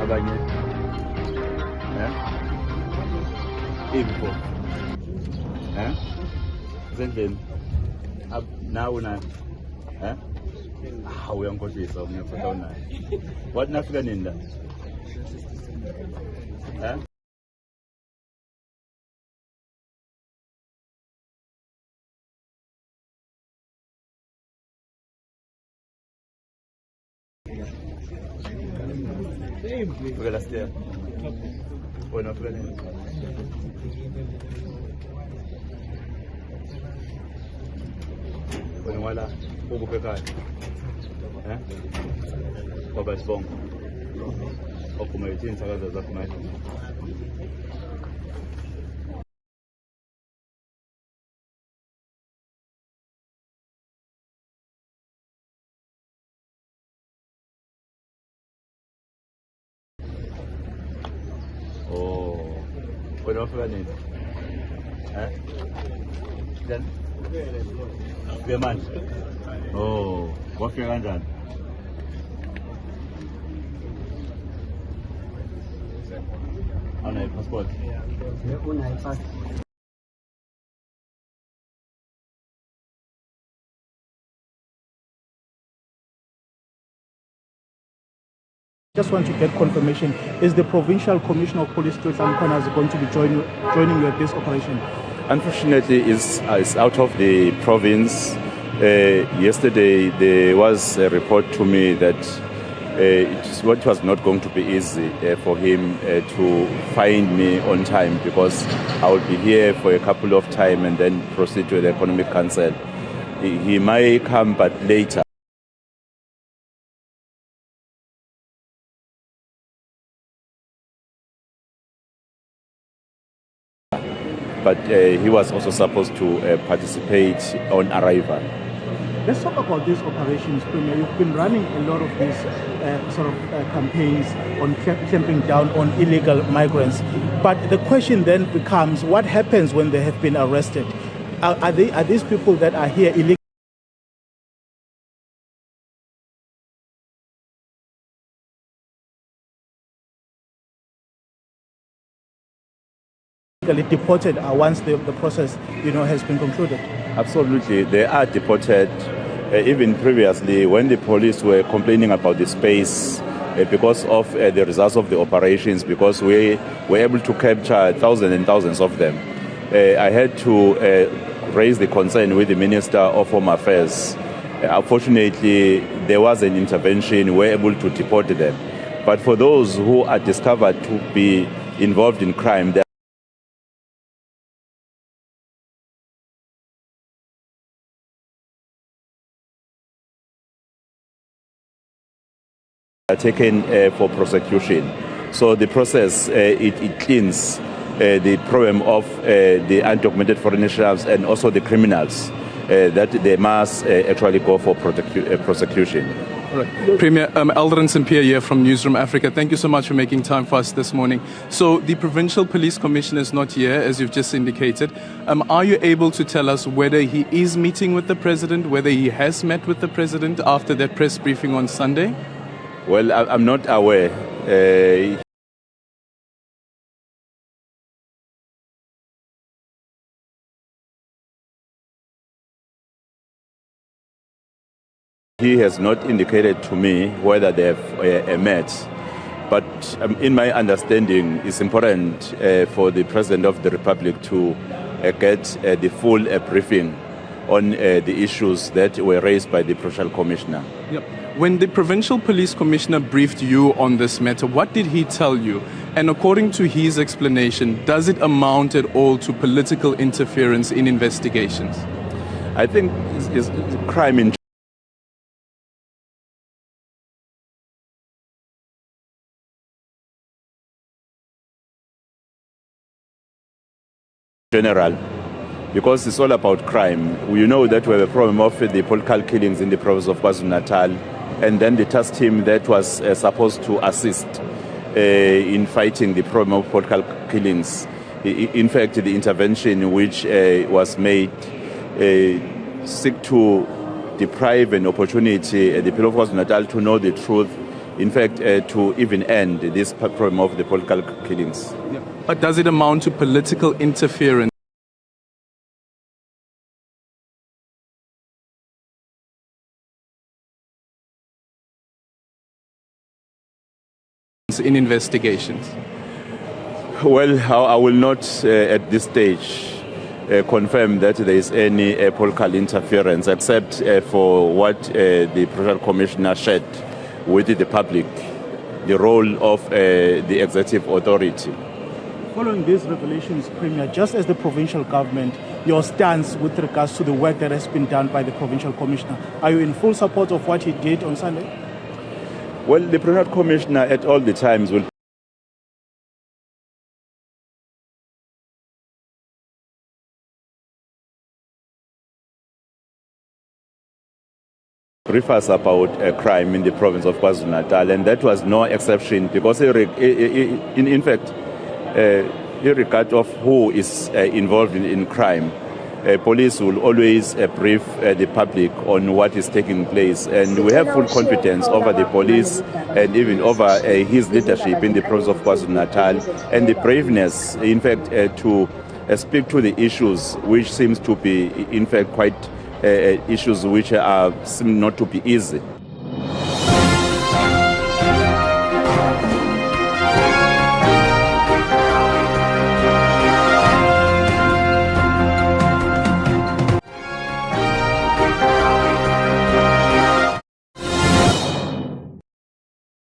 abanye info zendleni nawe nayo uyangikhohlisa ngiyakuthatha unayo wathi nafika nini la fika last year wena wafika nini wena wala ukuphi ekhaya baba sibonga ophuma yithini sakaza zakho manje wena wafika nini then ufike manje wafika kanjani unayo passport unayo passport Just want to get confirmation. Is the Provincial Commissioner of Police Ntuli going to be joining you at this operation? Unfortunately, it's out of the province. Yesterday, there was a report to me that it was not going to be easy for him to find me on time because I will be here for a couple of time and then proceed to the Economic Council. He might come, but later. But he was also supposed to participate on arrival. Let's talk about these operations, Premier. You've been running a lot of these campaigns on clamping down on illegal migrants. But the question then becomes, what happens when they have been arrested? Are these people that are here illegally deported once the process has been concluded? Absolutely, they are deported. Even previously, when the police were complaining about the space because of the results of the operations, because we were able to capture thousands and thousands of them, I had to raise the concern with the Minister of Home Affairs. Unfortunately, there was an intervention. We were able to deport them. But for those who are discovered to be involved in crime, they are taken for prosecution. So the process, it cleans the problem of the undocumented foreign nationals and also the criminals that they must actually go for prosecution. All right. Premier, Eldrin St. Pierre here from Newsroom Africa. Thank you so much for making time for us this morning. So the Provincial Police Commissioner is not here, as you've just indicated. Are you able to tell us whether he is meeting with the President, whether he has met with the President after that press briefing on Sunday? Well, I'm not aware. He has not indicated to me whether they have met. But in my understanding, it's important for the President of the Republic to get the full briefing on the issues that were raised by the Provincial Commissioner. Yep. When the Provincial Police Commissioner briefed you on this matter, what did he tell you? And according to his explanation, does it amount at all to political interference in investigations? I think it's crime in general, because it's all about crime. We know that we have a problem of the political killings in the province of KwaZulu-Natal, and then the task team that was supposed to assist in fighting the problem of political killings. In fact, the intervention which was made seek to deprive an opportunity the people of KwaZulu-Natal to know the truth in fact, to even end this problem of the political killings. Yeah. But does it amount to political interference in investigations? Well, I will not at this stage confirm that there is any political interference, except for what the Provincial Commissioner shared with the public, the role of the executive authority. Following these revelations, Premier, just as the provincial government, your stance with regards to the work that has been done by the Provincial Commissioner, are you in full support of what he did on Sunday? Well, the Provincial Commissioner at all the times will brief us about a crime in the province of KwaZulu-Natal, and that was no exception because in fact, in regard of who is involved in crime, police will always brief the public on what is taking place, and we have full confidence over the police and even over his leadership in the province of KwaZulu-Natal, and the braveness, in fact, to speak to the issues which seems to be, in fact, quite issues which seem not to be easy.